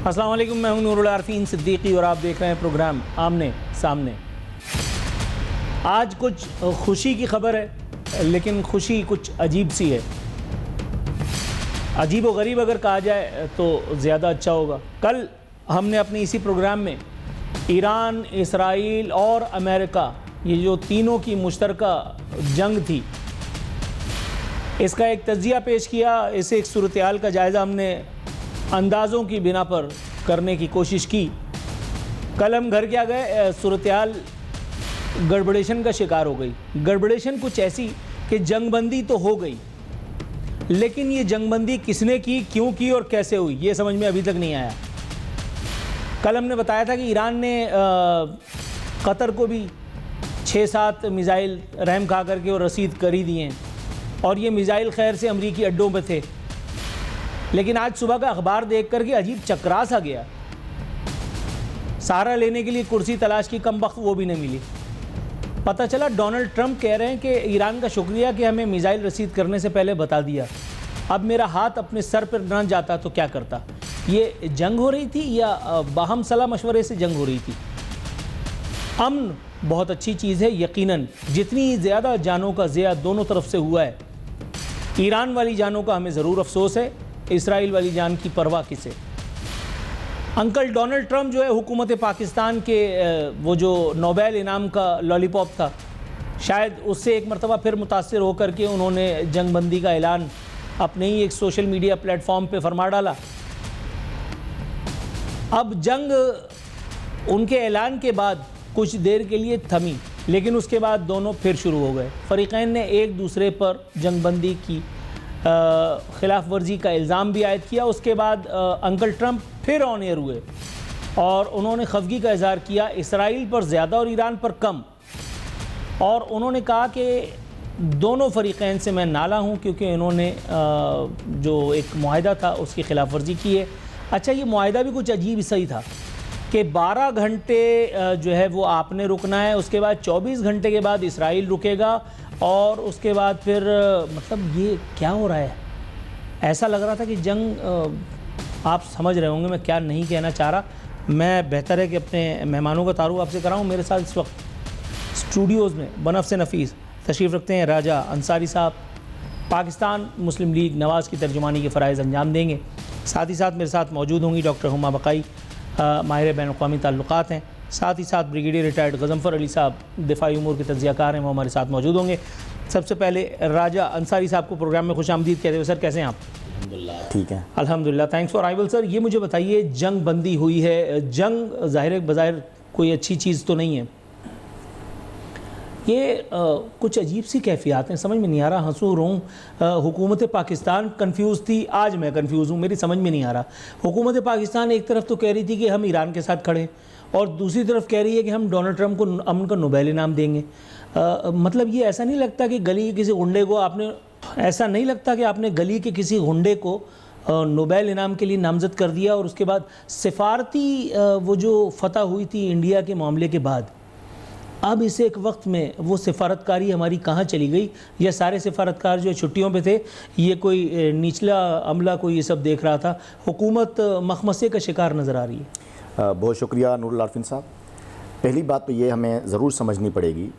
السلام علیکم، میں ہوں نور العارفین صدیقی اور آپ دیکھ رہے ہیں پروگرام آمنے سامنے۔ آج کچھ خوشی کی خبر ہے، لیکن خوشی کچھ عجیب سی ہے، عجیب و غریب اگر کہا جائے تو زیادہ اچھا ہوگا۔ کل ہم نے اپنے اسی پروگرام میں ایران، اسرائیل اور امریکہ، یہ جو تینوں کی مشترکہ جنگ تھی، اس کا ایک تجزیہ پیش کیا، اسے ایک صورتحال کا جائزہ ہم نے اندازوں کی بنا پر کرنے کی کوشش کی۔ کل ہم گھر کیا گئے، صورتحال گڑبڑیشن کا شکار ہو گئی۔ گڑبڑیشن کچھ ایسی کہ جنگ بندی تو ہو گئی، لیکن یہ جنگ بندی کس نے کی، کیوں کی اور کیسے ہوئی، یہ سمجھ میں ابھی تک نہیں آیا۔ کل ہم نے بتایا تھا کہ ایران نے قطر کو بھی 6-7 میزائل رحم کھا کر کے وہ رسید کر ہی دیے ہیں، اور یہ میزائل خیر سے امریکی اڈوں پہ تھے۔ لیکن آج صبح کا اخبار دیکھ کر کے عجیب چکرا سا گیا۔ سہارا لینے کے لیے کرسی تلاش کی، کم وقت وہ بھی نہیں ملی۔ پتہ چلا ڈونلڈ ٹرمپ کہہ رہے ہیں کہ ایران کا شکریہ کہ ہمیں میزائل رسید کرنے سے پہلے بتا دیا، اب میرا ہاتھ اپنے سر پر نہ جاتا تو کیا کرتا۔ یہ جنگ ہو رہی تھی یا باہم صلاح مشورے سے جنگ ہو رہی تھی؟ امن بہت اچھی چیز ہے یقیناً، جتنی زیادہ جانوں کا ضیاع دونوں طرف سے ہوا ہے۔ ایران والی جانوں کا ہمیں ضرور افسوس ہے، اسرائیل والی جان کی پرواہ کسے۔ انکل ڈونلڈ ٹرمپ جو ہے حکومت پاکستان کے وہ جو نوبیل انعام کا لالی پاپ تھا، شاید اس سے ایک مرتبہ پھر متاثر ہو کر کے انہوں نے جنگ بندی کا اعلان اپنے ہی ایک سوشل میڈیا پلیٹ فارم پہ فرما ڈالا۔ اب جنگ ان کے اعلان کے بعد کچھ دیر کے لیے تھمی، لیکن اس کے بعد دونوں پھر شروع ہو گئے۔ فریقین نے ایک دوسرے پر جنگ بندی کی خلاف ورزی کا الزام بھی عائد کیا۔ اس کے بعد انکل ٹرمپ پھر آن ایئر ہوئے اور انہوں نے خفگی کا اظہار کیا، اسرائیل پر زیادہ اور ایران پر کم، اور انہوں نے کہا کہ دونوں فریقین سے میں نالاں ہوں کیونکہ انہوں نے جو ایک معاہدہ تھا اس کی خلاف ورزی کی ہے۔ اچھا، یہ معاہدہ بھی کچھ عجیب سا ہی تھا کہ 12 گھنٹے جو ہے وہ آپ نے رکنا ہے، اس کے بعد 24 گھنٹے کے بعد اسرائیل رکے گا، اور اس کے بعد پھر مطلب یہ کیا ہو رہا ہے؟ ایسا لگ رہا تھا کہ جنگ، آپ سمجھ رہے ہوں گے میں کیا نہیں کہنا چاہ رہا۔ میں بہتر ہے کہ اپنے مہمانوں کا تعارف آپ سے کراؤں۔ میرے ساتھ اس وقت اسٹوڈیوز میں بنفس نفیس تشریف رکھتے ہیں راجہ انصاری صاحب، پاکستان مسلم لیگ نواز کی ترجمانی کے فرائض انجام دیں گے۔ ساتھ ہی ساتھ میرے ساتھ موجود ہوں گی ڈاکٹر ہما بقائی، ماہر بین الاقوامی تعلقات ہیں۔ ساتھ ہی ساتھ بریگیڈیئر ریٹائرڈ غضنفر علی صاحب دفاعی امور کے تجزیہ کار ہیں، وہ ہمارے ساتھ موجود ہوں گے۔ سب سے پہلے راجہ انصاری صاحب کو پروگرام میں خوش آمدید کہتے ہوئے، سر کیسے ہیں آپ؟ الحمدللہ ٹھیک ہے، الحمدللہ، تھینکس فار ارائیول۔ سر یہ مجھے بتائیے، جنگ بندی ہوئی ہے، جنگ ظاہر بظاہر کوئی اچھی چیز تو نہیں ہے، یہ کچھ عجیب سی کیفیات ہیں، سمجھ میں نہیں آ رہا، ہنسوں رہوں۔ حکومت پاکستان کنفیوز تھی، آج میں کنفیوز ہوں، میری سمجھ میں نہیں آ رہا۔ حکومت پاکستان ایک طرف تو کہہ رہی تھی کہ ہم ایران کے ساتھ کھڑے، اور دوسری طرف کہہ رہی ہے کہ ہم ڈونلڈ ٹرمپ کو امن کا نوبیل انعام دیں گے۔ مطلب یہ ایسا نہیں لگتا کہ گلی کے کسی غنڈے کو غنڈے کو نوبیل انعام کے لیے نامزد کر دیا، اور اس کے بعد سفارتی وہ جو فتح ہوئی تھی انڈیا کے معاملے کے بعد، اب اس ایک وقت میں وہ سفارتکاری ہماری کہاں چلی گئی؟ یا سارے سفارتکار جو چھٹیوں پہ تھے، یہ کوئی نچلا عملہ کوئی یہ سب دیکھ رہا تھا؟ حکومت مخمصے کا شکار نظر آ رہی ہے۔ بہت شکریہ نور العارفین صاحب۔ پہلی بات تو یہ ہمیں ضرور سمجھنی پڑے گی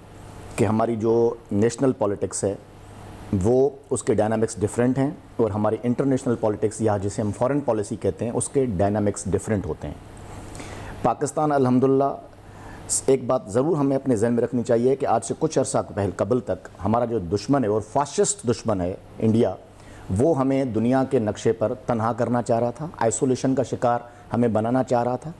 کہ ہماری جو نیشنل پولیٹکس ہے وہ اس کے ڈائنامکس ڈیفرنٹ ہیں، اور ہماری انٹرنیشنل پولیٹکس یا جسے ہم فارن پالیسی کہتے ہیں اس کے ڈائنامکس ڈیفرنٹ ہوتے ہیں۔ پاکستان الحمدللہ، ایک بات ضرور ہمیں اپنے ذہن میں رکھنی چاہیے کہ آج سے کچھ عرصہ قبل تک ہمارا جو دشمن ہے اور فاشسٹ دشمن ہے انڈیا، وہ ہمیں دنیا کے نقشے پر تنہا کرنا چاہ رہا تھا، آئسولیشن کا شکار ہمیں بنانا چاہ رہا تھا۔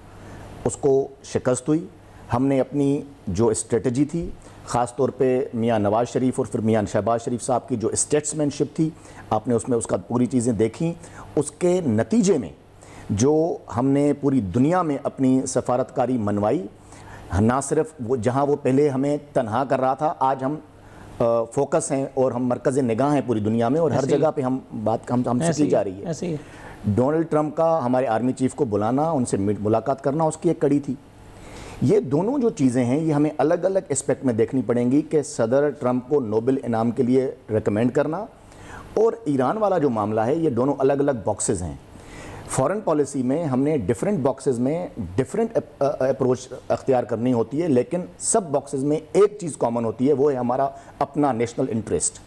اس کو شکست ہوئی۔ ہم نے اپنی جو اسٹریٹجی تھی، خاص طور پہ میاں نواز شریف اور پھر میاں شہباز شریف صاحب کی جو اسٹیٹسمین شپ تھی، آپ نے اس کا پوری چیزیں دیکھیں، اس کے نتیجے میں جو ہم نے پوری دنیا میں اپنی سفارتکاری منوائی، نہ صرف وہ جہاں وہ پہلے ہمیں تنہا کر رہا تھا، آج ہم فوکس ہیں اور ہم مرکز نگاہ ہیں پوری دنیا میں، اور ہر جگہ پہ ہم بات ہم سے کی جا رہی ہے۔ ڈونلڈ ٹرمپ کا ہمارے آرمی چیف کو بلانا، ان سے ملاقات کرنا، اس کی ایک کڑی تھی۔ یہ دونوں جو چیزیں ہیں یہ ہمیں الگ الگ اسپیکٹ میں دیکھنی پڑیں گی کہ صدر ٹرمپ کو نوبل انعام کے لیے ریکمینڈ کرنا اور ایران والا جو معاملہ ہے، یہ دونوں الگ الگ باکسز ہیں۔ فارن پالیسی میں ہم نے ڈیفرنٹ باکسز میں ڈیفرنٹ اپروچ اختیار کرنی ہوتی ہے، لیکن سب باکسز میں ایک چیز کامن ہوتی ہے، وہ ہے ہمارا اپنا نیشنل انٹرسٹ.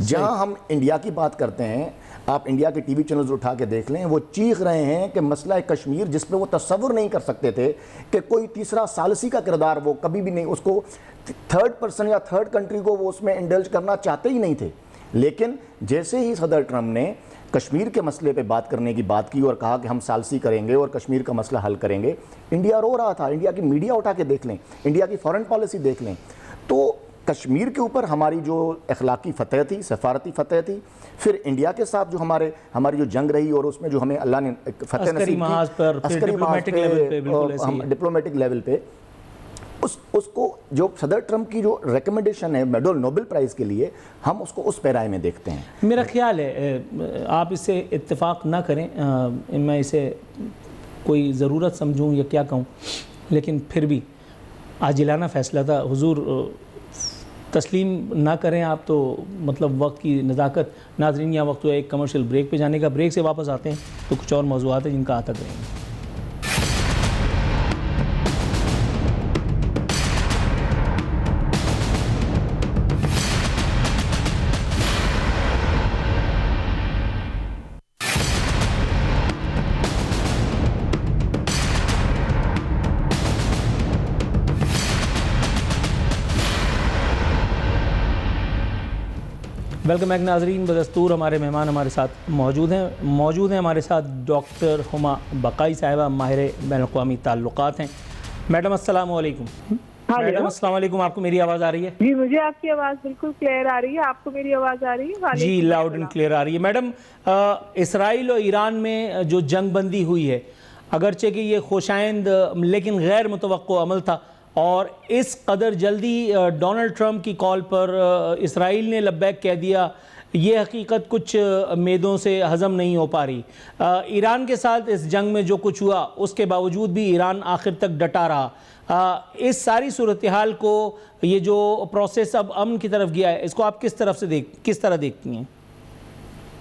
جہاں ہم انڈیا کی بات کرتے ہیں، آپ انڈیا کے ٹی وی چینلز اٹھا کے دیکھ لیں، وہ چیخ رہے ہیں کہ مسئلہ کشمیر جس پہ وہ تصور نہیں کر سکتے تھے کہ کوئی تیسرا ثالثی کا کردار، وہ کبھی بھی نہیں، اس کو تھرڈ پرسن یا تھرڈ کنٹری کو وہ اس میں انڈلج کرنا چاہتے ہی نہیں تھے. لیکن جیسے ہی صدر ٹرمپ نے کشمیر کے مسئلے پہ بات کرنے کی بات کی اور کہا کہ ہم ثالثی کریں گے اور کشمیر کا مسئلہ حل کریں گے، انڈیا رو رہا تھا. انڈیا کی میڈیا اٹھا کے دیکھ لیں، انڈیا کی فارن پالیسی دیکھ لیں. تو کشمیر کے اوپر ہماری جو اخلاقی فتح تھی، سفارتی فتح تھی، پھر انڈیا کے ساتھ جو ہماری جو جنگ رہی اور اس میں جو ہمیں اللہ نے فتح نصیب کی عسکری محاذ پر، ڈپلومیٹک لیول پہ، اس کو جو صدر ٹرمپ کی جو ریکمنڈیشن ہے میڈل نوبل پرائز کے لیے، ہم اس کو اس پیرائے میں دیکھتے ہیں. میرا خیال ہے آپ اس سے اتفاق نہ کریں، میں اسے کوئی ضرورت سمجھوں یا کیا کہوں، لیکن پھر بھی عاجلانہ فیصلہ تھا. حضور تسلیم نہ کریں آپ تو مطلب وقت کی نزاکت. ناظرین یہاں وقت ہوا ایک کمرشل بریک پہ جانے کا. بریک سے واپس آتے ہیں تو کچھ اور موضوعات ہیں جن کا احاطہ کریں گے. ویلکم بیک ناظرین. بدستور ہمارے مہمان ہمارے ساتھ موجود ہیں ہمارے ساتھ ڈاکٹر ہما بقائی صاحبہ، ماہر بین الاقوامی تعلقات ہیں. میڈم السلام علیکم. میڈم السلام علیکم. آپ کو میری آواز آ رہی ہے؟ جی مجھے آپ کی آواز بالکل کلیئر آ رہی ہے. آپ کو میری آواز آ رہی ہے؟ جی لاؤڈ اینڈ کلیئر آ رہی ہے. میڈم اسرائیل اور ایران میں جو جنگ بندی ہوئی ہے، اگرچہ کہ یہ خوشائند لیکن غیر متوقع عمل تھا، اور اس قدر جلدی ڈونلڈ ٹرمپ کی کال پر اسرائیل نے لبیک کہہ دیا، یہ حقیقت کچھ میدوں سے ہضم نہیں ہو پا رہی. ایران کے ساتھ اس جنگ میں جو کچھ ہوا اس کے باوجود بھی ایران آخر تک ڈٹا رہا. اس ساری صورتحال کو، یہ جو پروسیس اب امن کی طرف گیا ہے، اس کو آپ کس طرح دیکھتی ہیں؟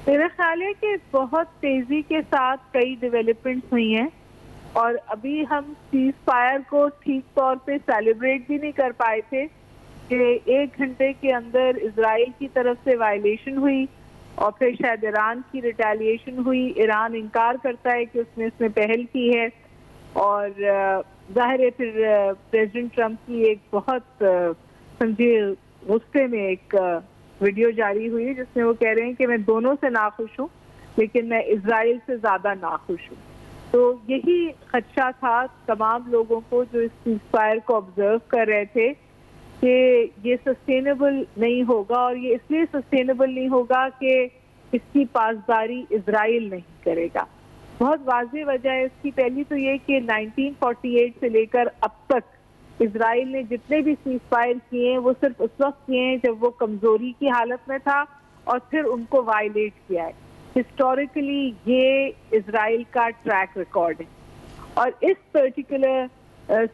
میرا خیال ہے کہ بہت تیزی کے ساتھ کئی ڈیولپمنٹس ہوئی ہیں، اور ابھی ہم سیز فائر کو ٹھیک طور پہ سیلیبریٹ بھی نہیں کر پائے تھے کہ 1 گھنٹے کے اندر اسرائیل کی طرف سے وائلیشن ہوئی اور پھر شاید ایران کی ریٹیلیشن ہوئی. ایران انکار کرتا ہے کہ اس نے پہل کی ہے، اور ظاہر ہے پھر پریزیڈنٹ ٹرمپ کی ایک بہت سمجھے غصے میں ایک ویڈیو جاری ہوئی جس میں وہ کہہ رہے ہیں کہ میں دونوں سے ناخوش ہوں لیکن میں اسرائیل سے زیادہ ناخوش ہوں. تو یہی خدشہ تھا تمام لوگوں کو جو اس سیز فائر کو آبزرو کر رہے تھے کہ یہ سسٹینیبل نہیں ہوگا، اور یہ اس لیے سسٹینیبل نہیں ہوگا کہ اس کی پاسداری اسرائیل نہیں کرے گا. بہت واضح وجہ ہے اس کی. پہلی تو یہ کہ 1948 سے لے کر اب تک اسرائیل نے جتنے بھی سیز فائر کیے ہیں وہ صرف اس وقت کیے ہیں جب وہ کمزوری کی حالت میں تھا، اور پھر ان کو وائلیٹ کیا ہے. ہسٹوریکلی یہ اسرائیل کا ٹریک ریکارڈ ہے. اور اس پرٹیکولر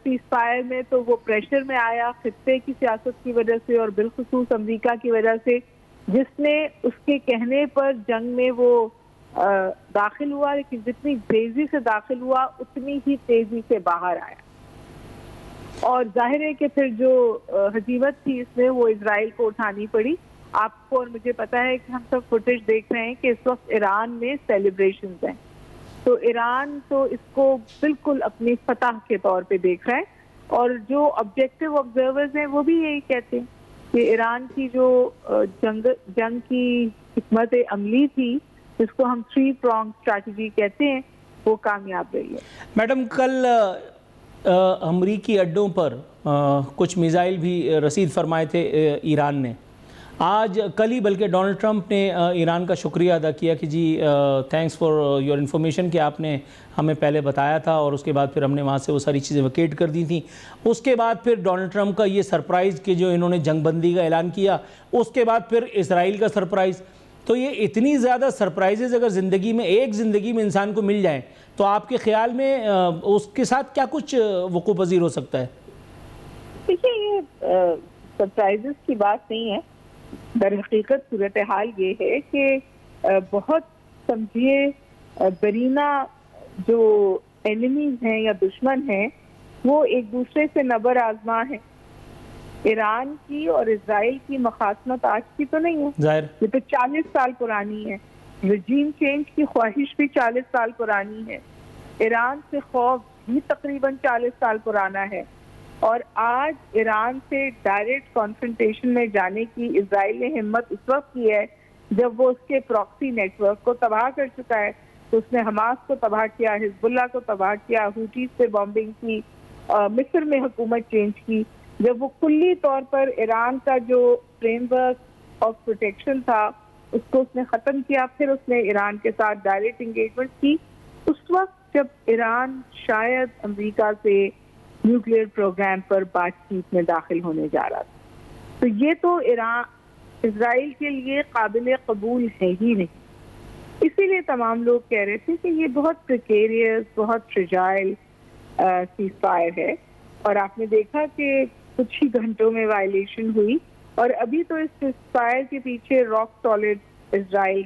سیز فائر میں تو وہ پریشر میں آیا خطے کی سیاست کی وجہ سے اور بالخصوص امریکہ کی وجہ سے، جس نے اس کے کہنے پر جنگ میں وہ داخل ہوا، لیکن جتنی تیزی سے داخل ہوا اتنی ہی تیزی سے باہر آیا. اور ظاہر ہے کہ پھر جو ہزیمت تھی اس میں وہ اسرائیل کو اٹھانی پڑی. آپ کو اور مجھے پتا ہے کہ ہم سب فوٹیج دیکھ رہے ہیں کہ اس وقت ایران میں سیلیبریشنز ہیں. تو ایران تو اس کو بالکل اپنی فتح کے طور پہ دیکھ رہا ہے، اور جو آبجیکٹیو آبزرورز ہیں وہ بھی یہی کہتے ہیں کہ ایران کی جو جنگ کی حکمت عملی تھی، جس کو ہم 3 pronged اسٹریٹجی کہتے ہیں، وہ کامیاب رہی ہے. میڈم کل امریکی اڈوں پر کچھ میزائل بھی رسید فرمائے تھے ایران نے. آج کل ہی بلکہ ڈونلڈ ٹرمپ نے ایران کا شکریہ ادا کیا کہ جی تھینکس فار یور انفارمیشن کہ آپ نے ہمیں پہلے بتایا تھا، اور اس کے بعد پھر ہم نے وہاں سے وہ ساری چیزیں ویکیٹ کر دی تھیں. اس کے بعد پھر ڈونلڈ ٹرمپ کا یہ سرپرائز کہ جو انہوں نے جنگ بندی کا اعلان کیا، اس کے بعد پھر اسرائیل کا سرپرائز. تو یہ اتنی زیادہ سرپرائزز اگر زندگی میں انسان کو مل جائیں تو آپ کے خیال میں اس کے ساتھ کیا کچھ وقوع پذیر ہو سکتا ہے؟ دیکھیے یہ سرپرائزز کی بات نہیں ہے. در حقیقت صورتحال یہ ہے کہ بہت سمجھیے برینہ جو اینیمیز ہیں یا دشمن ہیں وہ ایک دوسرے سے نبر آزما ہیں. ایران کی اور اسرائیل کی مخاصمت آج کی تو نہیں ہے, ظاہر یہ تو 40 سال پرانی ہے. رجیم چینج کی خواہش بھی 40 سال پرانی ہے. ایران سے خوف بھی تقریباً 40 سال پرانا ہے. اور آج ایران سے ڈائریکٹ کانفرنٹیشن میں جانے کی اسرائیل نے ہمت اس وقت کی ہے جب وہ اس کے پراکسی نیٹ ورک کو تباہ کر چکا ہے. تو اس نے حماس کو تباہ کیا, حزب اللہ کو تباہ کیا, ہوٹیز سے بامبنگ کی, مصر میں حکومت چینج کی. جب وہ کلی طور پر ایران کا جو فریم ورک آف پروٹیکشن تھا اس کو اس نے ختم کیا, پھر اس نے ایران کے ساتھ ڈائریکٹ انگیجمنٹ کی. اس وقت جب ایران شاید امریکہ سے نیوکلیئر پروگرام پر بات چیت میں داخل ہونے جا رہا تھا. تو یہ تو اسرائیل کے لیے قابل قبول ہے ہی نہیں. اسی لیے تمام لوگ کہہ رہے تھے کہ یہ بہت پریکیریس, بہت فریجائل سیز فائر ہے. اور آپ نے دیکھا کہ کچھ ہی گھنٹوں میں وائلیشن ہوئی, اور ابھی تو اس سیز فائر کے پیچھے راک سالڈ اسرائیل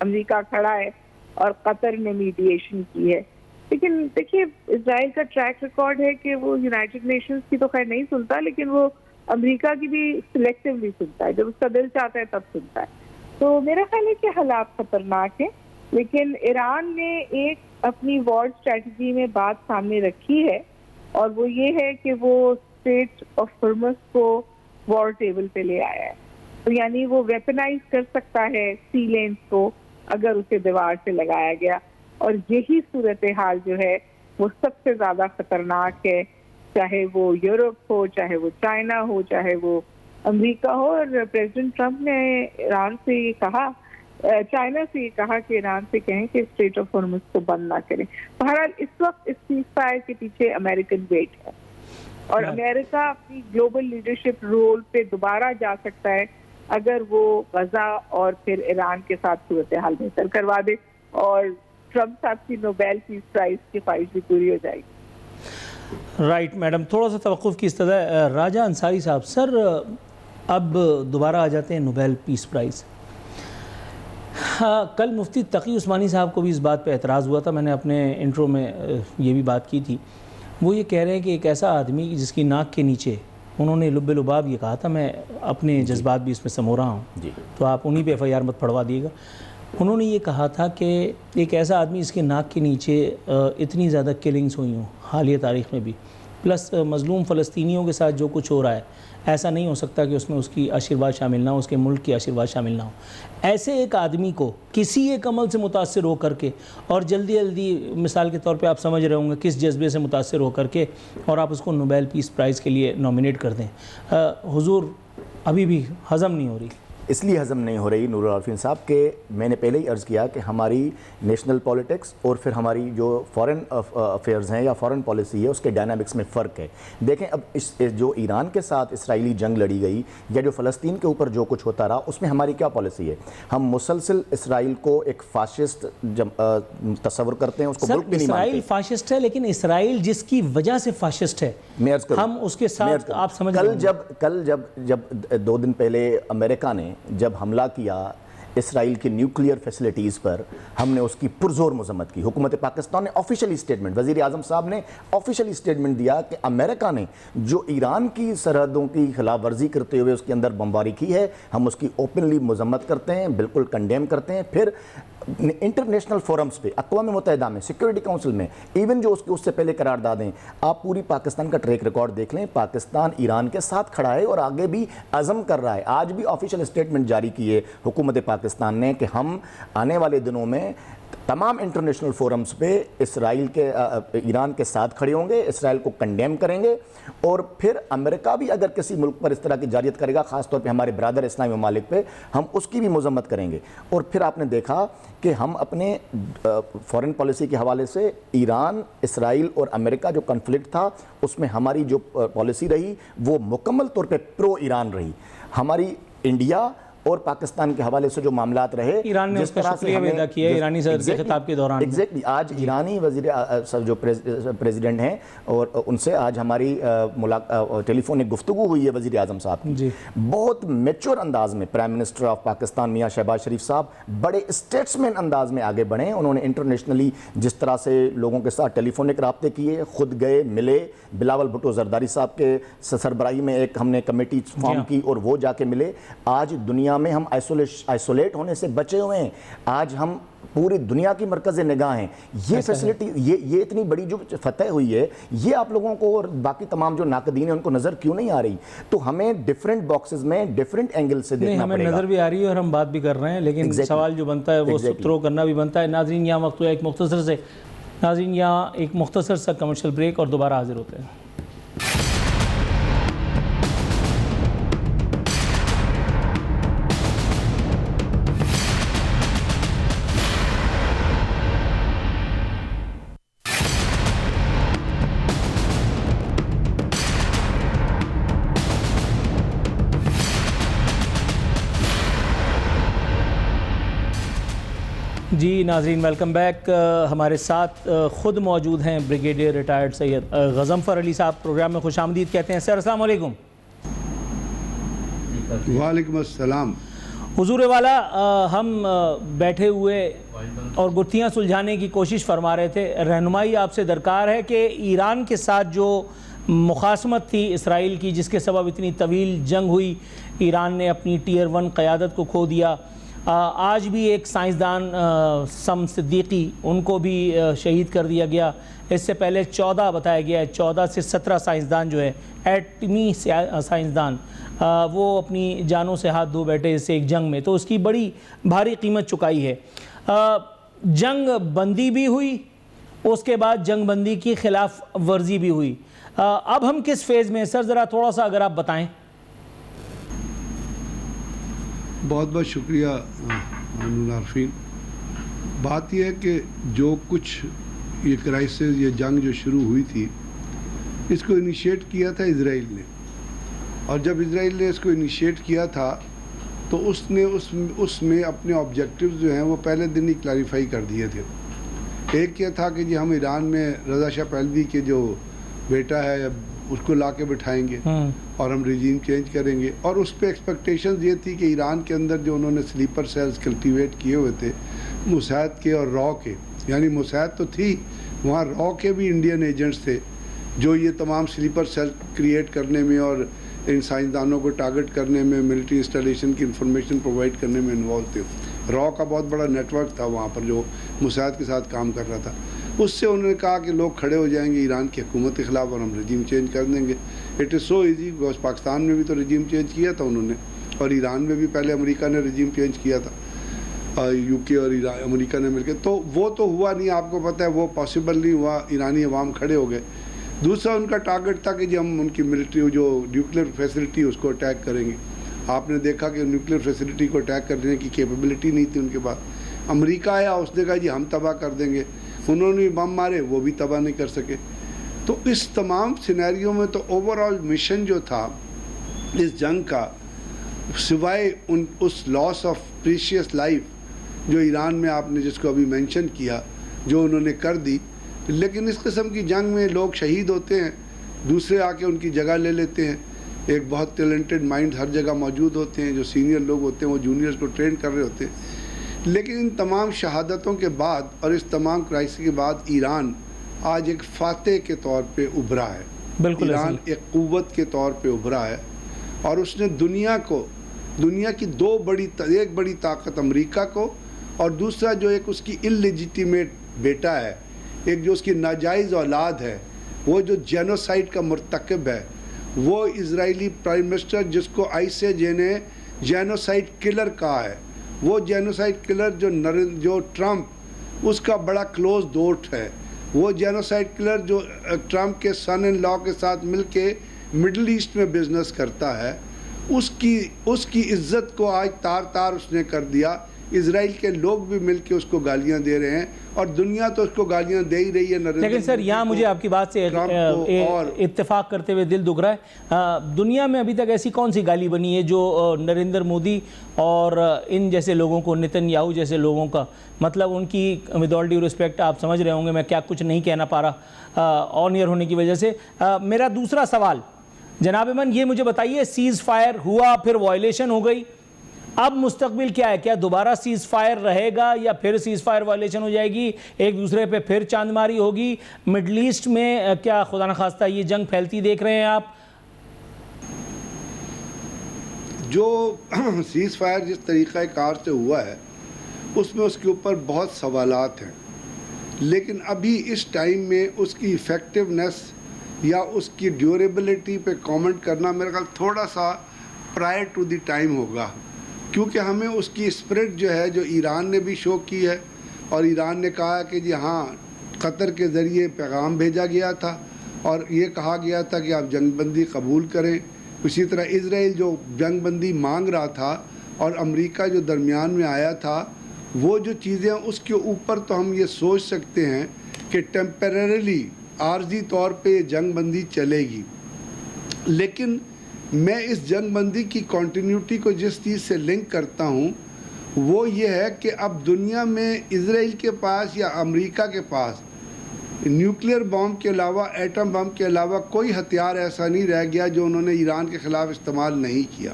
امریکہ کھڑا ہے اور قطر نے میڈیشن کی ہے. لیکن دیکھیے اسرائیل کا ٹریک ریکارڈ ہے کہ وہ یونائٹڈ نیشنز کی تو خیر نہیں سنتا, لیکن وہ امریکہ کی بھی سلیکٹیولی سنتا ہے, جب اس کا دل چاہتا ہے تب سنتا ہے. تو میرا خیال ہے کہ حالات خطرناک ہیں, لیکن ایران نے ایک اپنی وار اسٹریٹجی میں بات سامنے رکھی ہے, اور وہ یہ ہے کہ وہ اسٹریٹ آف ہرمز کو وار ٹیبل پہ لے آیا ہے. تو یعنی وہ ویپنائز کر سکتا ہے سی لینز کو اگر اسے دیوار سے لگایا گیا, اور یہی صورتحال جو ہے وہ سب سے زیادہ خطرناک ہے, چاہے وہ یورپ ہو, چاہے وہ چائنا ہو, چاہے وہ امریکہ ہو. اور پریزیڈنٹ ٹرمپ نے ایران سے یہ کہا, چائنا سے یہ کہا کہ ایران سے کہیں کہ اسٹریٹ آف ہرمز کو بند نہ کریں. بہرحال اس وقت اس سیز فائر کے پیچھے امریکن ویٹ ہے, اور امریکہ اپنی گلوبل لیڈرشپ رول پہ دوبارہ جا سکتا ہے اگر وہ غزہ اور پھر ایران کے ساتھ صورتحال بہتر کروا دے, اور ٹرمپ صاحب کی نوبیل پیس پرائز کی خواہش بھی پوری ہو جائے گی. رائٹ میڈم, تھوڑا سا توقف کی استدعا. راجہ انصاری صاحب, سر اب دوبارہ آ جاتے ہیں نوبیل پیس پرائز. کل مفتی تقی عثمانی صاحب کو بھی اس بات پہ اعتراض ہوا تھا, میں نے اپنے انٹرو میں یہ بھی بات کی تھی. وہ یہ کہہ رہے ہیں کہ ایک ایسا آدمی جس کی ناک کے نیچے, انہوں نے لب لباب یہ کہا تھا, میں اپنے جذبات بھی اس میں سمو رہا ہوں تو آپ انہی پہ ایف آئی آر مت پڑھوا دیے گا. انہوں نے یہ کہا تھا کہ ایک ایسا آدمی اس کے ناک کے نیچے اتنی زیادہ کلنگز ہوئی ہوں حالیہ تاریخ میں بھی, پلس مظلوم فلسطینیوں کے ساتھ جو کچھ ہو رہا ہے, ایسا نہیں ہو سکتا کہ اس میں اس کی آشرواد شامل نہ ہو, اس کے ملک کی آشرواد شامل نہ ہو. ایسے ایک آدمی کو کسی ایک عمل سے متاثر ہو کر کے, اور جلدی جلدی مثال کے طور پہ آپ سمجھ رہے ہوں گے کس جذبے سے متاثر ہو کر کے, اور آپ اس کو نوبیل پیس پرائز کے لیے نامینیٹ کر دیں, حضور افی بھی ہضم نہیں ہو رہی. اس لیے ہضم نہیں ہو رہی نور العارفین صاحب کہ میں نے پہلے ہی عرض کیا کہ ہماری نیشنل پولیٹکس اور پھر ہماری جو فارن افیئرز ہیں یا فارن پالیسی ہے اس کے ڈائنامکس میں فرق ہے. دیکھیں اب جو ایران کے ساتھ اسرائیلی جنگ لڑی گئی یا جو فلسطین کے اوپر جو کچھ ہوتا رہا, اس میں ہماری کیا پالیسی ہے؟ ہم مسلسل اسرائیل کو ایک فاشسٹ تصور کرتے ہیں, اس کو ملک بھی نہیں مانتے. اسرائیل فاشسٹ ہے, لیکن اسرائیل جس کی وجہ سے فاشسٹ ہے, ہم اس کے ساتھ آپ سمجھ رہے ہیں. کل جب 2 دن پہلے امریکہ نے جب حملہ کیا اسرائیل کی نیوکلیئر فیسلٹیز پر, ہم نے اس کی پرزور مذمت کی. حکومت پاکستان نے آفیشلی اسٹیٹمنٹ, وزیر اعظم صاحب نے آفیشلی اسٹیٹمنٹ دیا کہ امریکہ نے جو ایران کی سرحدوں کی خلاف ورزی کرتے ہوئے اس کے اندر بمباری کی ہے, ہم اس کی اوپنلی مذمت کرتے ہیں, بالکل کنڈیم کرتے ہیں. پھر انٹرنیشنل فورمز پہ, اقوام متحدہ میں, سیکورٹی کونسل میں, ایون جو اس سے پہلے قراردادیں, آپ پوری پاکستان کا ٹریک ریکارڈ دیکھ لیں, پاکستان ایران کے ساتھ کھڑا ہے اور آگے بھی عزم کر رہا ہے. آج بھی آفیشیل اسٹیٹمنٹ جاری کی ہے حکومت پاکستان نے کہ ہم آنے والے دنوں میں تمام انٹرنیشنل فورمز پہ ایران کے ساتھ کھڑے ہوں گے, اسرائیل کو کنڈیم کریں گے. اور پھر امریکہ بھی اگر کسی ملک پر اس طرح کی جارحیت کرے گا, خاص طور پہ ہمارے برادر اسلامی ممالک پہ, ہم اس کی بھی مذمت کریں گے. اور پھر آپ نے دیکھا کہ ہم اپنے فارن پالیسی کے حوالے سے ایران, اسرائیل اور امریکہ جو کنفلکٹ تھا اس میں ہماری جو پالیسی رہی وہ مکمل طور پہ پرو ایران رہی. ہماری انڈیا اور پاکستان کے حوالے سے جو معاملات رہے, ایران نے اس کا شکریہ بھی ادا کیا ایرانی صدر کے خطاب کے دوران. ایگزیکٹلی آج ایرانی وزیر جو پریزیڈنٹ ہیں اور ان سے آج ہماری ٹیلی فونک گفتگو ہوئی ہے وزیر اعظم صاحب کی, بہت میچور انداز میں پرائم منسٹر آف پاکستان میاں شہباز شریف صاحب بڑے اسٹیٹسمین انداز میں آگے بڑھے. انہوں نے انٹرنیشنلی جس طرح سے لوگوں کے ساتھ ٹیلی فونک رابطے کیے, خود گئے ملے, بلاول بھٹو زرداری صاحب کے سربراہی میں ایک ہم نے کمیٹی فارم کی اور وہ جا کے ملے. آج دنیا میں ہم آئسولیٹ ہونے سے بچے ہوئے ہیں, آج ہم پوری دنیا کی مرکز نگاہ ہیں. یہ فیسلٹی, یہ اتنی بڑی جو فتح ہوئی ہے, یہ آپ لوگوں کو اور باقی تمام جو ناقدین ہیں ان کو نظر کیوں نہیں آ رہی؟ تو ہمیں ڈیفرنٹ باکسز میں ڈیفرنٹ اینگل سے دیکھنا پڑے گا. ہمیں نظر بھی آ رہی ہے اور ہم بات بھی کر رہے ہیں, لیکن سوال جو بنتا ہے وہ تھرو کرنا بھی بنتا ہے. ناظرین یہاں وقت ہوا ایک مختصر سا کمرشل بریک اور دوبارہ حاضر ہوتے ہیں. جی ناظرین ویلکم بیک. ہمارے ساتھ خود موجود ہیں بریگیڈیئر ریٹائرڈ سید غضنفر علی صاحب. پروگرام میں خوش آمدید کہتے ہیں. سر السلام علیکم. وعلیکم السلام. حضور والا, ہم بیٹھے ہوئے اور گتھیاں سلجھانے کی کوشش فرما رہے تھے. رہنمائی آپ سے درکار ہے کہ ایران کے ساتھ جو مخاصمت تھی اسرائیل کی, جس کے سبب اتنی طویل جنگ ہوئی, ایران نے اپنی ٹیئر 1 قیادت کو کھو دیا. آج بھی ایک سائنسدان سم صدیقی, ان کو بھی شہید کر دیا گیا. اس سے پہلے 14 بتایا گیا ہے, 14 سے 17 سائنسدان جو ہے ایٹمی سائنسدان, وہ اپنی جانوں سے ہاتھ دھو بیٹھے اس سے ایک جنگ میں. تو اس کی بڑی بھاری قیمت چکائی ہے. جنگ بندی بھی ہوئی, اس کے بعد جنگ بندی کی خلاف ورزی بھی ہوئی. اب ہم کس فیز میں سر, ذرا تھوڑا سا اگر آپ بتائیں. بہت بہت شکریہ عارفین. بات یہ ہے کہ جو کچھ یہ کرائسس, یہ جنگ جو شروع ہوئی تھی, اس کو انیشیٹ کیا تھا اسرائیل نے. اور جب اسرائیل نے اس کو انیشیٹ کیا تھا تو اس نے اس میں اپنے آبجیکٹیوز جو ہیں وہ پہلے دن ہی کلیریفائی کر دیے تھے. ایک یہ تھا کہ جی ہم ایران میں رضا شاہ پہلوی کے جو بیٹا ہے اس کو لا کے بٹھائیں گے اور ہم ریجیم چینج کریں گے. اور اس پہ ایکسپیکٹیشنز یہ تھی کہ ایران کے اندر جو انہوں نے سلیپر سیلز کلٹیویٹ کیے ہوئے تھے موساد کے اور را کے, یعنی موساد تو تھی, وہاں را کے بھی انڈین ایجنٹس تھے جو یہ تمام سلیپر سیل کریٹ کرنے میں اور ان سائنسدانوں کو ٹارگٹ کرنے میں, ملٹری انسٹالیشن کی انفارمیشن پرووائڈ کرنے میں انوالو تھے. را کا بہت بڑا نیٹ ورک تھا وہاں پر جو موساد کے ساتھ کام کر رہا تھا. اس سے انہوں نے کہا کہ لوگ کھڑے ہو جائیں گے ایران کی حکومت کے خلاف اور ہم رجیم چینج کر دیں گے. It is so easy, because Pakistan میں بھی تو رجیم چینج کیا تھا انہوں نے, اور ایران میں بھی پہلے امریکہ نے رجیم چینج کیا تھا, یو کے اور امریکہ نے مل کے. تو وہ تو ہوا نہیں, آپ کو پتہ ہے وہ پاسبل نہیں ہوا. ایرانی عوام کھڑے ہو گئے. دوسرا ان کا ٹارگٹ تھا کہ جی ہم ان کی ملٹری جو نیوکلیر فیسلٹی اس کو اٹیک کریں گے. آپ نے دیکھا کہ نیوکلیر فیسلٹی کو اٹیک کرنے کی کیپیبلٹی نہیں تھی ان کے پاس. امریکہ آیا, اس نے کہا جی ہم تباہ کر دیں گے. انہوں نے بم مارے, وہ بھی تباہ نہیں کر سکے. تو اس تمام سینیریو میں تو اوور آل مشن جو تھا اس جنگ کا, سوائے اس لاس آف پریشیس لائف جو ایران میں آپ نے جس کو ابھی مینشن کیا جو انہوں نے کر دی, لیکن اس قسم کی جنگ میں لوگ شہید ہوتے ہیں, دوسرے آ کے ان کی جگہ لے لیتے ہیں. ایک بہت ٹیلنٹڈ مائنڈ ہر جگہ موجود ہوتے ہیں, جو سینئر لوگ ہوتے ہیں وہ جونیئرز کو ٹرین کر رہے ہوتے ہیں. لیکن ان تمام شہادتوں کے بعد اور اس تمام کرائسس کے بعد ایران آج ایک فاتح کے طور پہ ابھرا ہے. بالکل ایران ایک قوت کے طور پہ ابھرا ہے, اور اس نے دنیا کی ایک بڑی طاقت امریکہ کو, اور دوسرا جو ایک اس کی انلیجیٹیمیٹ بیٹا ہے, ایک جو اس کی ناجائز اولاد ہے, وہ جو جینوسائیڈ کا مرتکب ہے, وہ اسرائیلی پرائم منسٹر جس کو ICJ نے جینوسائیڈ کلر کہا ہے, وہ جینوسائیڈ کلر جو ٹرمپ اس کا بڑا کلوز دوست ہے, وہ جینوسائیڈ کلر جو ٹرمپ کے سن ان لا کے ساتھ مل کے مڈل ایسٹ میں بزنس کرتا ہے, اس کی عزت کو آج تار تار اس نے کر دیا. اسرائیل کے لوگ بھی مل کے اس کو گالیاں دے رہے ہیں اور دنیا تو اس کو گالیاں دے ہی رہی ہے. لیکن سر یہاں مجھے آپ کی بات سے اتفاق کرتے ہوئے دل دکھ رہا ہے. دنیا میں ابھی تک ایسی کون سی گالی بنی ہے جو نریندر مودی اور ان جیسے لوگوں کو, نتن یاہو جیسے لوگوں کا, مطلب ان کی ود آل ڈیو رسپیکٹ آپ سمجھ رہے ہوں گے میں کیا کچھ نہیں کہنا پا رہا آن ایئر ہونے کی وجہ سے. میرا دوسرا سوال جناب ایمن یہ مجھے بتائیے, سیز فائر ہوا پھر وائلیشن ہو گئی, اب مستقبل کیا ہے؟ کیا دوبارہ سیز فائر رہے گا یا پھر سیز فائر وائلیشن ہو جائے گی, ایک دوسرے پہ پھر چاند ماری ہوگی؟ مڈل ایسٹ میں کیا خدا نخواستہ یہ جنگ پھیلتی دیکھ رہے ہیں آپ؟ جو سیز فائر جس طریقہ کار سے ہوا ہے اس میں اس کے اوپر بہت سوالات ہیں, لیکن ابھی اس ٹائم میں اس کی ایفیکٹونیس یا اس کی ڈیوریبلٹی پہ کامنٹ کرنا میرا خیال تھوڑا سا پرائر ٹو دی ٹائم ہوگا, کیونکہ ہمیں اس کی اسپرٹ جو ہے جو ایران نے بھی شو کی ہے, اور ایران نے کہا کہ جی ہاں قطر کے ذریعے پیغام بھیجا گیا تھا اور یہ کہا گیا تھا کہ آپ جنگ بندی قبول کریں. اسی طرح اسرائیل جو جنگ بندی مانگ رہا تھا اور امریکہ جو درمیان میں آیا تھا, وہ جو چیزیں اس کے اوپر تو ہم یہ سوچ سکتے ہیں کہ ٹیمپریریلی عارضی طور پہ جنگ بندی چلے گی. لیکن میں اس جنگ بندی کی کنٹینیوٹی کو جس چیز سے لنک کرتا ہوں وہ یہ ہے کہ اب دنیا میں اسرائیل کے پاس یا امریکہ کے پاس نیوکلیئر بم کے علاوہ, ایٹم بم کے علاوہ کوئی ہتھیار ایسا نہیں رہ گیا جو انہوں نے ایران کے خلاف استعمال نہیں کیا,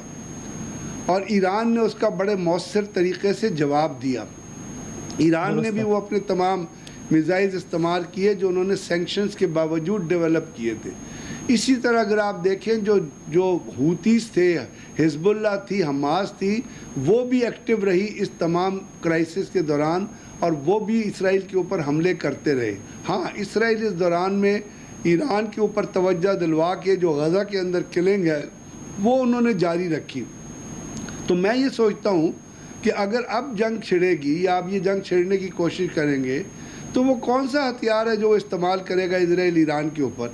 اور ایران نے اس کا بڑے مؤثر طریقے سے جواب دیا. ایران نے بھی وہ اپنے تمام میزائلز استعمال کیے جو انہوں نے سینکشنز کے باوجود ڈیولپ کیے تھے. اسی طرح اگر آپ دیکھیں جو ہوتیز تھے, حزب اللہ تھی, حماس تھی, وہ بھی ایکٹیو رہی اس تمام کرائسس کے دوران, اور وہ بھی اسرائیل کے اوپر حملے کرتے رہے. ہاں اسرائیل اس دوران میں ایران کے اوپر توجہ دلوا کے جو غزہ کے اندر کلنگ ہے وہ انہوں نے جاری رکھی. تو میں یہ سوچتا ہوں کہ اگر اب جنگ چھڑے گی یا آپ یہ جنگ چھڑنے کی کوشش کریں گے تو وہ کون سا ہتھیار ہے جو وہ استعمال کرے گا اسرائیل ایران کے اوپر,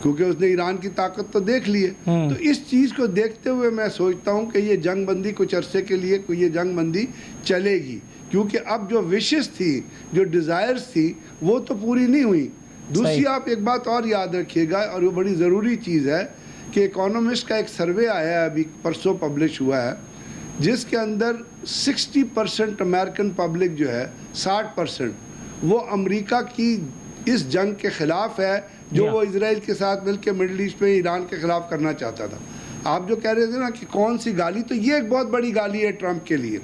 کیونکہ اس نے ایران کی طاقت تو دیکھ لی ہے. تو اس چیز کو دیکھتے ہوئے میں سوچتا ہوں کہ یہ جنگ بندی کچھ عرصے کے لیے یہ جنگ بندی چلے گی, کیونکہ اب جو وشز تھی, جو ڈیزائرز تھی, وہ تو پوری نہیں ہوئی. دوسری آپ ایک بات اور یاد رکھیے گا, اور وہ بڑی ضروری چیز ہے, کہ اکانومسٹ کا ایک سروے آیا ہے ابھی پرسوں پبلش ہوا ہے, جس کے اندر 60% امریکن پبلک جو ہے 60% وہ امریکہ کی اس جنگ کے خلاف ہے جو وہ اسرائیل کے ساتھ مل کے مڈل ایسٹ میں ایران کے خلاف کرنا چاہتا تھا. آپ جو کہہ رہے تھے نا کہ کون سی گالی, تو یہ ایک بہت بڑی گالی ہے ٹرمپ کے لیے.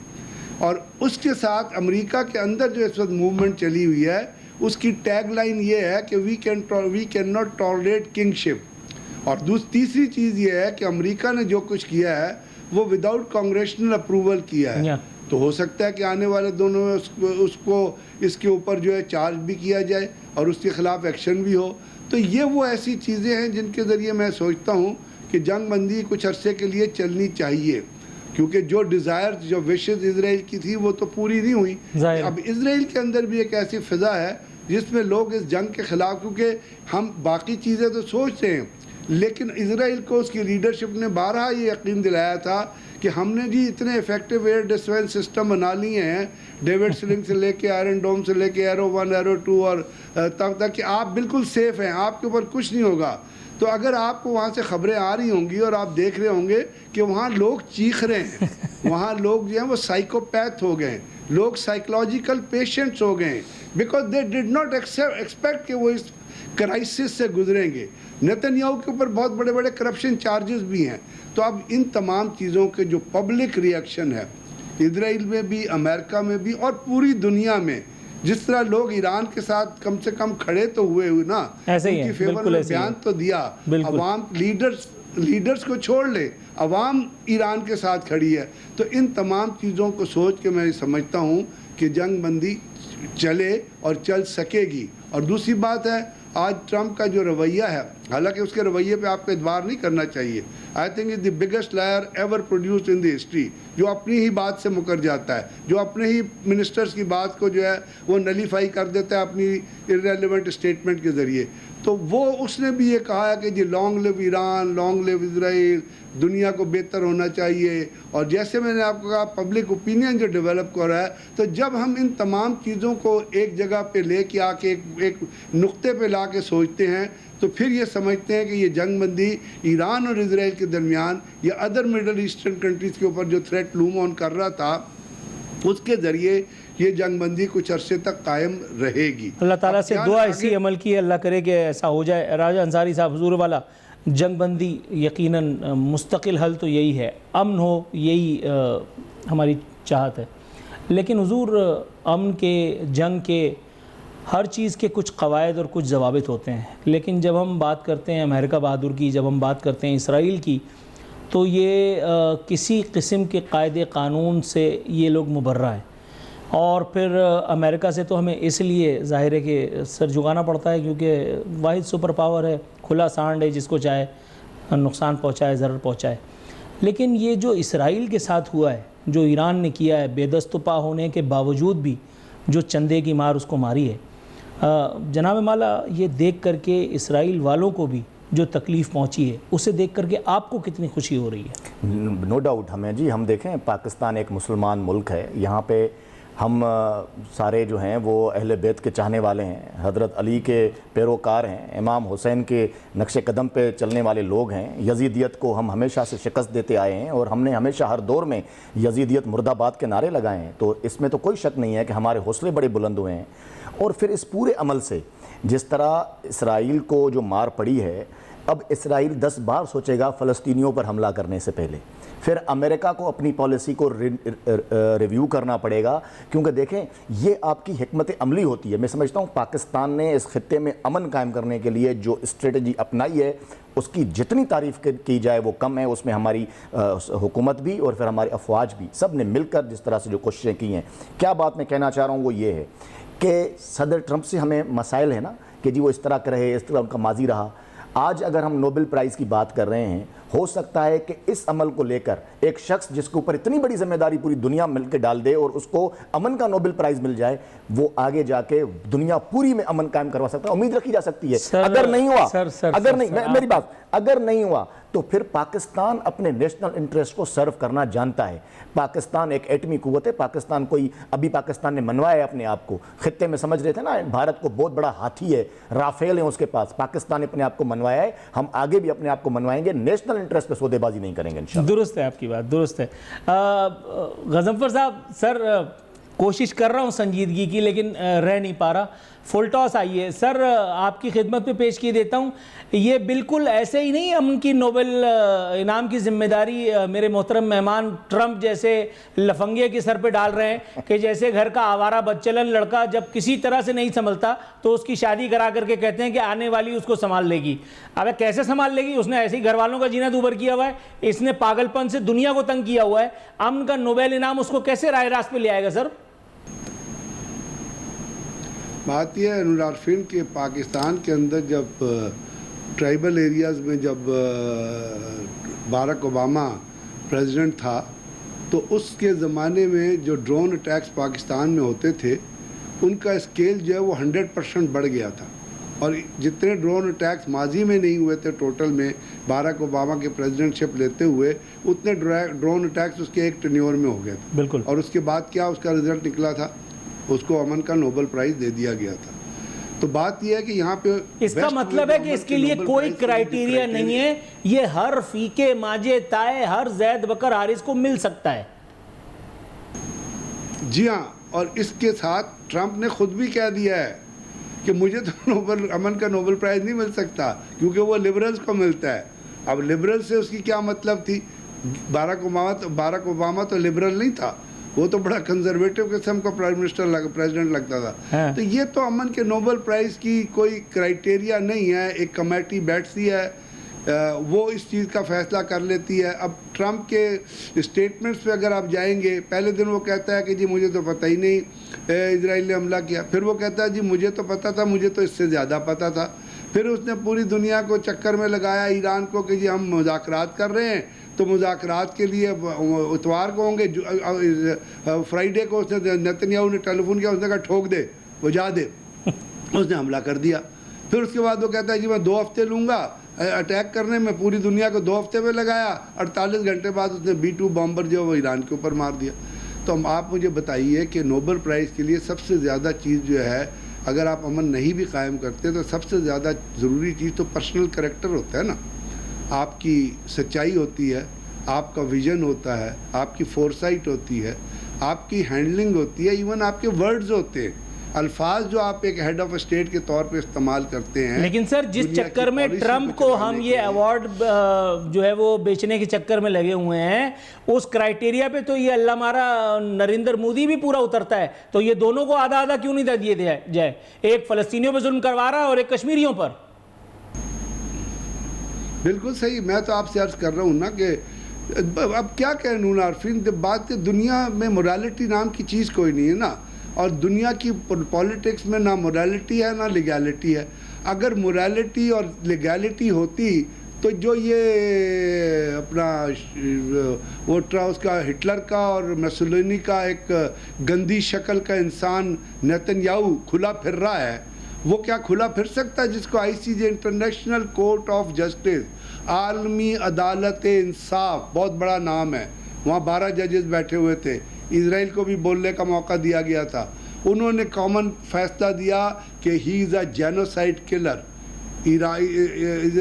اور اس کے ساتھ امریکہ کے اندر جو اس وقت موومنٹ چلی ہوئی ہے اس کی ٹیگ لائن یہ ہے کہ we can not tolerate kingship. اور تیسری چیز یہ ہے کہ امریکہ نے جو کچھ کیا ہے وہ وداؤٹ کانگریشنل اپروول کیا ہے. تو ہو سکتا ہے کہ آنے والے دونوں میں اس کے اوپر جو ہے چارج بھی کیا جائے اور اس کے خلاف ایکشن بھی ہو. تو یہ وہ ایسی چیزیں ہیں جن کے ذریعے میں سوچتا ہوں کہ جنگ بندی کچھ عرصے کے لیے چلنی چاہیے, کیونکہ جو ڈیزائر جو وشز اسرائیل کی تھی وہ تو پوری نہیں ہوئی. اب اسرائیل کے اندر بھی ایک ایسی فضا ہے جس میں لوگ اس جنگ کے خلاف, کیونکہ ہم باقی چیزیں تو سوچتے ہیں لیکن اسرائیل کو اس کی لیڈرشپ نے بارہا یہ یقین دلایا تھا کہ ہم نے جی اتنے ایفیکٹو ایئر ڈیفینس سسٹم بنا لیے ہیں, ڈیوڈ سلنگ سے لے کے آئرن ڈوم سے لے کے ایرو 1 ایرو 2, اور تب تک کہ آپ بالکل سیف ہیں, آپ کے اوپر کچھ نہیں ہوگا. تو اگر آپ کو وہاں سے خبریں آ رہی ہوں گی اور آپ دیکھ رہے ہوں گے کہ وہاں لوگ چیخ رہے ہیں, وہاں لوگ جو ہیں وہ سائیکوپیتھ ہو گئے ہیں, لوگ سائیکولوجیکل پیشنٹس ہو گئے ہیں, because they did not expect کہ وہ اس کرائسس سے گزریں گے. نتن یاہو کے اوپر بہت بڑے بڑے کرپشن چارجز بھی ہیں. تو اب ان تمام چیزوں کے جو پبلک ریئیکشن ہے اسرائیل میں بھی, امریکہ میں بھی, اور پوری دنیا میں, جس طرح لوگ ایران کے ساتھ کم سے کم کھڑے تو ہوئے نا, ان کی فیور میں بیان تو دیا, عوام لیڈرز کو چھوڑ لے, عوام ایران کے ساتھ کھڑی ہے. تو ان تمام چیزوں کو سوچ کے میں سمجھتا ہوں کہ جنگ بندی چلے اور چل سکے گی. اور دوسری بات ہے آج ٹرمپ کا جو رویہ ہے, حالانکہ اس کے رویے پہ آپ کو اعتبار نہیں کرنا چاہیے. I think is the biggest liar ever produced in the history, جو اپنی ہی بات سے مکر جاتا ہے, جو اپنے ہی منسٹرز کی بات کو جو ہے وہ نلیفائی کر دیتا ہے اپنی ارریلیونٹ اسٹیٹمنٹ کے ذریعے. تو وہ اس نے بھی یہ کہا ہے کہ جی لانگ لیو ایران، لانگ لیو اسرائیل، دنیا کو بہتر ہونا چاہیے. اور جیسے میں نے آپ کو کہا پبلک اوپینین جو ڈیولپ کر رہا ہے، تو جب ہم ان تمام چیزوں کو ایک جگہ پہ لے کے آ کے ایک نقطے پہ لا کے سوچتے ہیں تو پھر یہ سمجھتے ہیں کہ یہ جنگ بندی ایران اور اسرائیل کے درمیان یا ادر مڈل ایسٹرن کنٹریز کے اوپر جو تھریٹ لوم آن کر رہا تھا، اس کے ذریعے یہ جنگ بندی کچھ عرصے تک قائم رہے گی. اللہ تعالیٰ سے دعا اسی عمل کی، اللہ کرے کہ ایسا ہو جائے. راجہ انصاری صاحب، حضور والا، جنگ بندی یقیناً مستقل حل تو یہی ہے، امن ہو، یہی ہماری چاہت ہے. لیکن حضور، امن کے، جنگ کے، ہر چیز کے کچھ قواعد اور کچھ ضوابط ہوتے ہیں. لیکن جب ہم بات کرتے ہیں امریکہ بہادر کی، جب ہم بات کرتے ہیں اسرائیل کی، تو یہ کسی قسم کے قاعدے قانون سے یہ لوگ مبرہ ہیں. اور پھر امریکہ سے تو ہمیں اس لیے ظاہر ہے کہ سر جھکانا پڑتا ہے کیونکہ واحد سپر پاور ہے، کھلا سانڈ ہے، جس کو چاہے نقصان پہنچائے، ضرر پہنچائے. لیکن یہ جو اسرائیل کے ساتھ ہوا ہے، جو ایران نے کیا ہے، بے دست و پا ہونے کے باوجود بھی جو چندے کی مار اس کو ماری ہے، جناب مولا، یہ دیکھ کر کے اسرائیل والوں کو بھی جو تکلیف پہنچی ہے، اسے دیکھ کر کے آپ کو کتنی خوشی ہو رہی ہے؟ No doubt. ہم دیکھیں پاکستان ایک مسلمان ملک ہے. یہاں پہ ہم سارے جو ہیں وہ اہل بیت کے چاہنے والے ہیں، حضرت علی کے پیروکار ہیں، امام حسین کے نقش قدم پہ چلنے والے لوگ ہیں. یزیدیت کو ہم ہمیشہ سے شکست دیتے آئے ہیں اور ہم نے ہمیشہ ہر دور میں یزیدیت مرد آباد کے نعرے لگائے ہیں. تو اس میں تو کوئی شک نہیں ہے کہ ہمارے حوصلے بڑے بلند ہوئے ہیں. اور پھر اس پورے عمل سے جس طرح اسرائیل کو جو مار پڑی ہے، اب اسرائیل 10 بار سوچے گا فلسطینیوں پر حملہ کرنے سے پہلے. پھر امریکہ کو اپنی پالیسی کو ریویو کرنا پڑے گا، کیونکہ دیکھیں یہ آپ کی حکمت عملی ہوتی ہے. میں سمجھتا ہوں پاکستان نے اس خطے میں امن قائم کرنے کے لیے جو اسٹریٹجی اپنائی ہے، اس کی جتنی تعریف کی جائے وہ کم ہے. اس میں ہماری حکومت بھی اور پھر ہماری افواج بھی، سب نے مل کر جس طرح سے جو کوششیں کی ہیں. کیا بات میں کہنا چاہ رہا ہوں وہ یہ ہے کہ صدر ٹرمپ سے ہمیں مسائل ہے نا کہ جی وہ اس طرح کا رہے، اس طرح ان کا ماضی رہا. آج اگر ہم نوبل پرائز کی بات کر رہے ہیں، ہو سکتا ہے کہ اس عمل کو لے کر ایک شخص جس کے اوپر اتنی بڑی ذمہ داری پوری دنیا مل کے ڈال دے اور اس کو امن کا نوبل پرائز مل جائے، وہ آگے جا کے دنیا پوری میں امن قائم کروا سکتا ہے. امید رکھی جا سکتی ہے. اگر نہیں ہوا، میری بات، اگر نہیں ہوا تو پھر پاکستان اپنے نیشنل انٹرسٹ کو سرو کرنا جانتا ہے. پاکستان ایک ایٹمی قوت ہے. پاکستان ابھی پاکستان نے منوایا ہے اپنے آپ کو خطے میں. سمجھ رہے تھے نا بھارت کو بہت بڑا ہاتھی ہے، رافیل ہیں اس کے پاس. پاکستان نے اپنے آپ کو منوایا ہے، ہم آگے بھی اپنے آپ کو منوائیں گے. نیشنل انٹرسٹ پہ سودے بازی نہیں کریں گے انشاءاللہ. درست ہے آپ کی بات، درست ہے. غضنفر صاحب، سر کوشش کر رہا ہوں سنجیدگی کی لیکن رہ نہیں پا رہا. فل ٹاس آئیے سر، آپ کی خدمت میں پیش کیے دیتا ہوں. یہ بالکل ایسے ہی نہیں امن کی نوبل انعام کی ذمہ داری میرے محترم مہمان ٹرمپ جیسے لفنگے کے سر پہ ڈال رہے ہیں کہ جیسے گھر کا آوارہ بدچلن لڑکا جب کسی طرح سے نہیں سنبھلتا تو اس کی شادی کرا کر کے کہتے ہیں کہ آنے والی اس کو سنبھال لے گی. ابے کیسے سنبھال لے گی؟ اس نے ایسے ہی گھر والوں کا جینا دوبر کیا ہوا ہے. اس نے پاگل پن سے دنیا کو تنگ کیا ہوا ہے. امن کا نوبل انعام اس کو کیسے راہ راست پہ لے آئے گا سر؟ بات یہ ہے انور عارفین کہ پاکستان کے اندر جب ٹرائبل ایریاز میں جب باراک اوباما پریزیڈنٹ تھا تو اس کے زمانے میں جو ڈرون اٹیکس پاکستان میں ہوتے تھے ان کا اسکیل جو ہے وہ 100% بڑھ گیا تھا. اور جتنے ڈرون اٹیکس ماضی میں نہیں ہوئے تھے ٹوٹل میں باراک اوباما کے پریزیڈنٹ شپ لیتے ہوئے، اتنے ڈرون اٹیکس اس کے ایک ٹینیور میں ہو گئے تھے. بالکل. اور اس کے بعد کیا اس کا رزلٹ نکلا تھا؟ اس کو امن کا نوبل پرائز دے دیا گیا تھا. تو بات یہ ہے کہ یہاں پہ اس کا مطلب ہے کہ اس کے لیے کوئی کرائیٹیریا نہیں ہے، یہ ہر فیقے ماجے تائے ہر زید بکر حارث کو مل سکتا ہے. جی ہاں، اور اس کے ساتھ ٹرمپ نے خود بھی کہہ دیا ہے کہ مجھے تو امن کا نوبل پرائز نہیں مل سکتا کیونکہ وہ لبرلز کو ملتا ہے. اب لبرل سے اس کی کیا مطلب تھی؟ باراک اوباما تو لبرل نہیں تھا، وہ تو بڑا کنزرویٹو قسم کا پریزیڈنٹ لگتا تھا. تو یہ تو امن کے نوبل پرائز کی کوئی کرائیٹیریا نہیں ہے. ایک کمیٹی بیٹھتی ہے، وہ اس چیز کا فیصلہ کر لیتی ہے. اب ٹرمپ کے اسٹیٹمنٹس پہ اگر آپ جائیں گے، پہلے دن وہ کہتا ہے کہ جی مجھے تو پتہ ہی نہیں اسرائیل نے حملہ کیا. پھر وہ کہتا ہے جی مجھے تو پتہ تھا، مجھے تو اس سے زیادہ پتہ تھا. پھر اس نے پوری دنیا کو چکر میں لگایا ایران کو کہ جی ہم مذاکرات کر رہے ہیں، تو مذاکرات کے لیے اتوار کو ہوں گے. فرائیڈے کو اس نے نیتنیاہو نے ٹیلی فون کیا، اس نے کہا ٹھوک دے، وہ جا دے. اس نے حملہ کر دیا. پھر اس کے بعد وہ کہتا ہے جی میں 2 ہفتے لوں گا اٹیک کرنے میں، پوری دنیا کو 2 ہفتے میں لگایا، 48 گھنٹے بعد اس نے B-2 بامبر جو وہ ایران کے اوپر مار دیا۔ تو آپ مجھے بتائیے کہ نوبل پرائز کے لیے سب سے زیادہ چیز جو ہے، اگر آپ امن نہیں بھی قائم کرتے تو سب سے زیادہ ضروری چیز تو پرسنل کریکٹر ہوتا ہے نا، آپ کی سچائی ہوتی ہے، آپ کا ویژن ہوتا ہے، آپ کی فورسائٹ ہوتی ہے، آپ کی ہینڈلنگ ہوتی ہے، ایون آپ کے ورڈز ہوتے ہیں، الفاظ جو آپ ایک ہیڈ آف اسٹیٹ کے طور پہ استعمال کرتے ہیں۔ لیکن سر جس چکر میں ٹرمپ کو ہم یہ ایوارڈ جو ہے وہ بیچنے کے چکر میں لگے ہوئے ہیں، اس کرائٹیریا پہ تو یہ اللہ ہمارا نریندر مودی بھی پورا اترتا ہے، تو یہ دونوں کو آدھا آدھا کیوں نہیں دیے جائے؟ ایک فلسطینیوں پہ ظلم کروا رہا ہے اور ایک کشمیریوں پر۔ بالکل صحیح، میں تو آپ سے عرض کر رہا ہوں نا کہ اب کیا کہیں نون عارفین، بات کہ دنیا میں موریلٹی نام کی چیز کوئی نہیں ہے نا، اور دنیا کی پولیٹکس میں نہ موریلٹی ہے نہ لیگیلٹی ہے۔ اگر موریلٹی اور لیگیلٹی ہوتی تو جو یہ اپنا اس کا ہٹلر کا اور میسولینی کا ایک گندی شکل کا انسان نیتن یاہو کھلا پھر رہا ہے، وہ کیا کھلا پھر سکتا ہے جس کو ICJ international court of justice, عالمی عدالت انصاف، بہت بڑا نام ہے، وہاں 12 ججز بیٹھے ہوئے تھے، اسرائیل کو بھی بولنے کا موقع دیا گیا تھا، انہوں نے کامن فیصلہ دیا کہ ہی از اے جینوسائڈ کلر،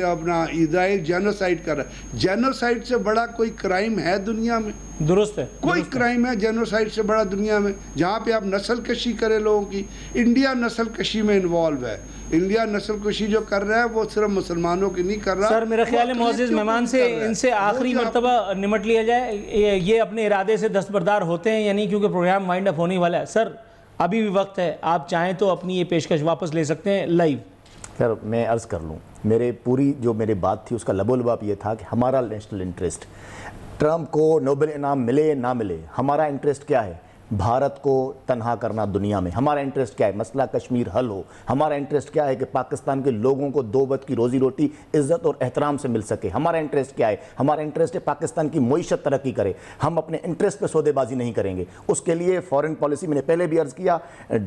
اپنا اسرائیل جینوسائڈ کر رہا ہے۔ جینوسائڈ سے بڑا کوئی کرائم ہے دنیا میں؟ درست ہے، کوئی کرائم ہے جینوسائڈ سے بڑا دنیا میں جہاں پہ آپ نسل کشی کریں لوگوں کی؟ انڈیا نسل کشی میں انوالو ہے، انڈیا نسل کشی جو کر رہا ہے وہ صرف مسلمانوں کی نہیں کر رہا۔ سر میرا خیال ہے معزز مہمان سے ان سے آخری مرتبہ نمٹ لیا جائے، یہ اپنے ارادے سے دستبردار ہوتے ہیں یعنی کیونکہ پروگرام وائنڈ اپ ہونے والا ہے۔ سر ابھی بھی وقت ہے، آپ چاہیں تو اپنی یہ پیشکش واپس لے سکتے ہیں لائیو۔ خیر میں عرض کر لوں، میری بات تھی اس کا لب و لباب یہ تھا کہ ہمارا نیشنل انٹرسٹ، ٹرمپ کو نوبل انعام ملے نہ ملے، ہمارا انٹرسٹ کیا ہے؟ بھارت کو تنہا کرنا دنیا میں۔ ہمارا انٹرسٹ کیا ہے؟ مسئلہ کشمیر حل ہو۔ ہمارا انٹرسٹ کیا ہے کہ پاکستان کے لوگوں کو 2 وقت کی روزی روٹی عزت اور احترام سے مل سکے۔ ہمارا انٹرسٹ کیا ہے؟ ہمارا انٹرسٹ ہے پاکستان کی معیشت ترقی کرے۔ ہم اپنے انٹرسٹ پہ سودے بازی نہیں کریں گے۔ اس کے لیے فارن پالیسی، میں نے پہلے بھی عرض کیا،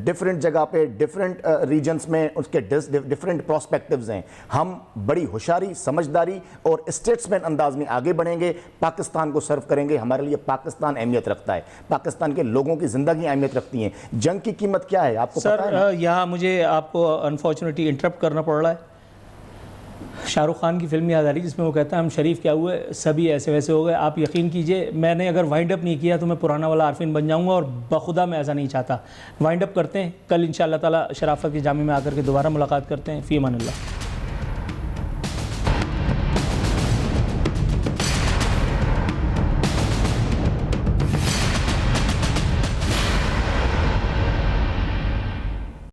ڈیفرنٹ جگہ پہ ڈیفرنٹ ریجنز میں اس کے ڈیفرنٹ پراسپیکٹیوز ہیں۔ ہم بڑی ہوشیاری، سمجھداری اور اسٹیٹس مین انداز میں آگے بڑھیں گے، پاکستان کو سرو کریں گے۔ ہمارے لیے پاکستان اہمیت رکھتا ہے، پاکستان کے لوگوں کی زندگی اہمیت رکھتی ہیں۔ جنگ کی قیمت کیا ہے آپ کو پتا ہے؟ سر یہاں مجھے آپ کو انفارچونیٹلی انٹرپٹ کرنا پڑ رہا ہے۔ شاہ رخ خان کی فلم یاد آ رہی جس میں وہ کہتا ہے ہم شریف کیا ہوئے، سبھی ایسے ویسے ہو گئے۔ آپ یقین کیجئے میں نے اگر وائنڈ اپ نہیں کیا تو میں پرانا والا عارفین بن جاؤں گا، اور بخدا میں ایسا نہیں چاہتا۔ وائنڈ اپ کرتے ہیں، کل انشاءاللہ تعالی شرافت کے جامع میں آ کر کے دوبارہ ملاقات کرتے ہیں۔ فی امان اللہ۔